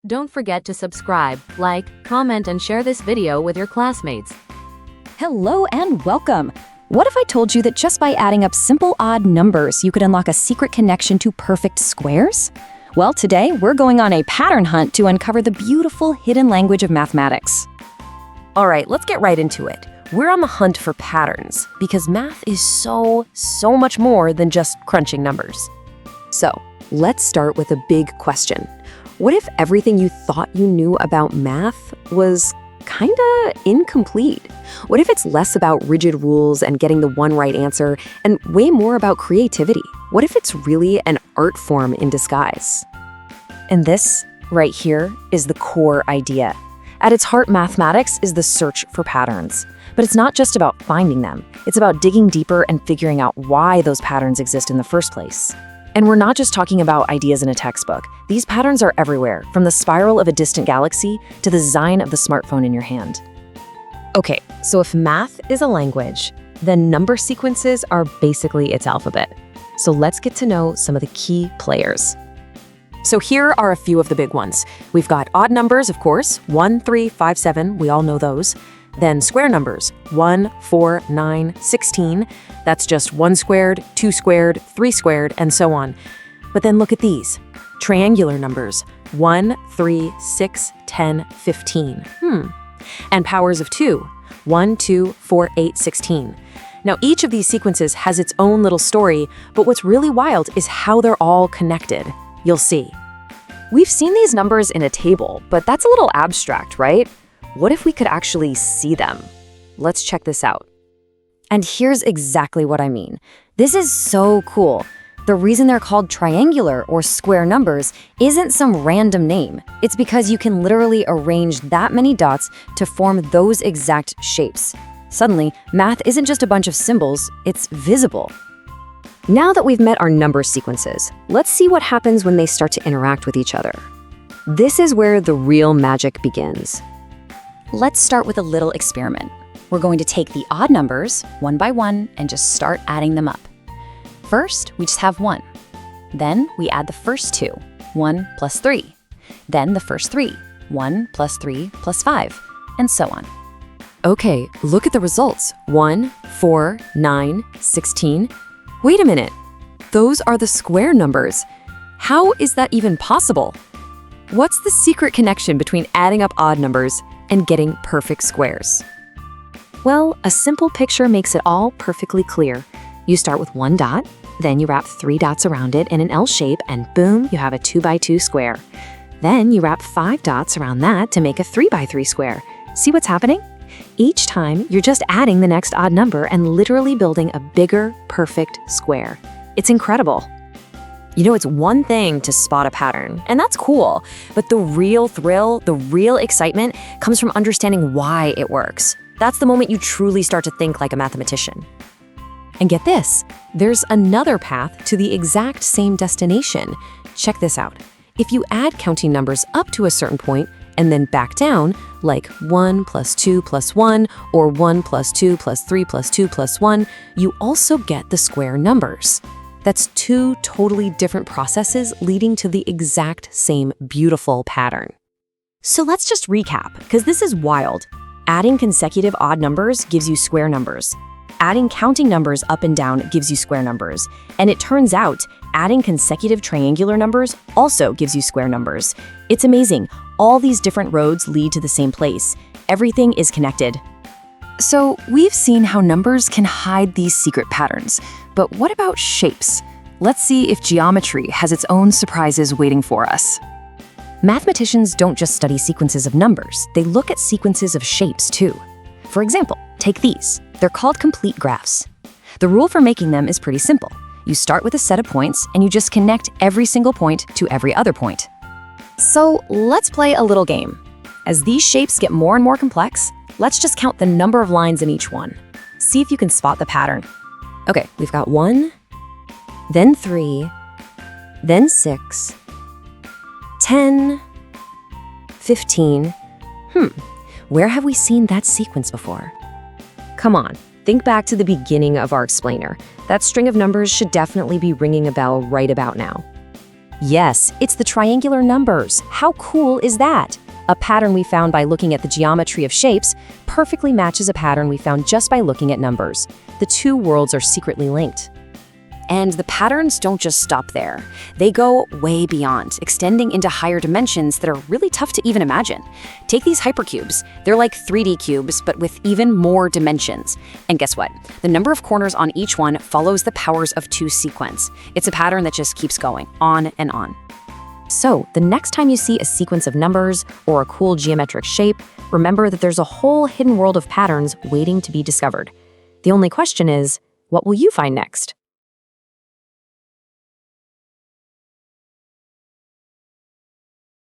Don't forget to subscribe, like, comment, and share this video with your classmates. Hello and welcome! What if I told you that just by adding up simple odd numbers, you could unlock a secret connection to perfect squares? Well, today we're going on a pattern hunt to uncover the beautiful hidden language of mathematics. All right, let's get right into it. We're on the hunt for patterns because math is so much more than just crunching numbers. So, let's start with a big question. What if everything you thought you knew about math was kinda incomplete? What if it's less about rigid rules and getting the one right answer and way more about creativity? What if it's really an art form in disguise? And this, right here, is the core idea. At its heart, mathematics is the search for patterns. But it's not just about finding them. It's about digging deeper and figuring out why those patterns exist in the first place. And we're not just talking about ideas in a textbook. These patterns are everywhere, from the spiral of a distant galaxy to the design of the smartphone in your hand. Okay, so if math is a language, then number sequences are basically its alphabet. So let's get to know some of the key players. So here are a few of the big ones. We've got odd numbers, of course, 1, 3, 5, 7, we all know those. Then square numbers, 1, 4, 9, 16. That's just 1 squared, 2 squared, 3 squared, and so on. But then look at these. Triangular numbers, 1, 3, 6, 10, 15. And powers of 2, 1, 2, 4, 8, 16. Now each of these sequences has its own little story, but what's really wild is how they're all connected. You'll see. We've seen these numbers in a table, but that's a little abstract, right? What if we could actually see them? Let's check this out. And here's exactly what I mean. This is so cool. The reason they're called triangular or square numbers isn't some random name. It's because you can literally arrange that many dots to form those exact shapes. Suddenly, math isn't just a bunch of symbols, it's visible. Now that we've met our number sequences, let's see what happens when they start to interact with each other. This is where the real magic begins. Let's start with a little experiment. We're going to take the odd numbers, one by one, and just start adding them up. First, we just have 1. Then we add the first 2, 1 plus 3. Then the first 3, 1 plus 3 plus 5, and so on. Okay, look at the results. 1, 4, 9, 16. Wait a minute. Those are the square numbers. How is that even possible? What's the secret connection between adding up odd numbers and getting perfect squares? Well, a simple picture makes it all perfectly clear. You start with 1 dot, then you wrap 3 dots around it in an L shape, and boom, you have a 2 by 2 square. Then you wrap 5 dots around that to make a 3 by 3 square. See what's happening? Each time, you're just adding the next odd number and literally building a bigger, perfect square. It's incredible. You know, it's one thing to spot a pattern, and that's cool, but the real thrill, the real excitement comes from understanding why it works. That's the moment you truly start to think like a mathematician. And get this, there's another path to the exact same destination. Check this out. If you add counting numbers up to a certain point and then back down, like 1 plus 2 plus 1 or 1 plus 2 plus 3 plus 2 plus 1, you also get the square numbers. That's 2 totally different processes leading to the exact same beautiful pattern. So let's just recap, because this is wild. Adding consecutive odd numbers gives you square numbers. Adding counting numbers up and down gives you square numbers. And it turns out, adding consecutive triangular numbers also gives you square numbers. It's amazing. All these different roads lead to the same place. Everything is connected. So we've seen how numbers can hide these secret patterns. But what about shapes? Let's see if geometry has its own surprises waiting for us. Mathematicians don't just study sequences of numbers, they look at sequences of shapes too. For example, take these. They're called complete graphs. The rule for making them is pretty simple. You start with a set of points and you just connect every single point to every other point. So let's play a little game. As these shapes get more and more complex, let's just count the number of lines in each one. See if you can spot the pattern. Okay, we've got 1, then 3, then 6, 10, 15. Where have we seen that sequence before? Come on, think back to the beginning of our explainer. That string of numbers should definitely be ringing a bell right about now. Yes, it's the triangular numbers. How cool is that? A pattern we found by looking at the geometry of shapes perfectly matches a pattern we found just by looking at numbers. The two worlds are secretly linked. And the patterns don't just stop there. They go way beyond, extending into higher dimensions that are really tough to even imagine. Take these hypercubes. They're like 3D cubes, but with even more dimensions. And guess what? The number of corners on each one follows the powers of 2 sequence. It's a pattern that just keeps going, on and on. So, the next time you see a sequence of numbers or a cool geometric shape, remember that there's a whole hidden world of patterns waiting to be discovered. The only question is, what will you find next?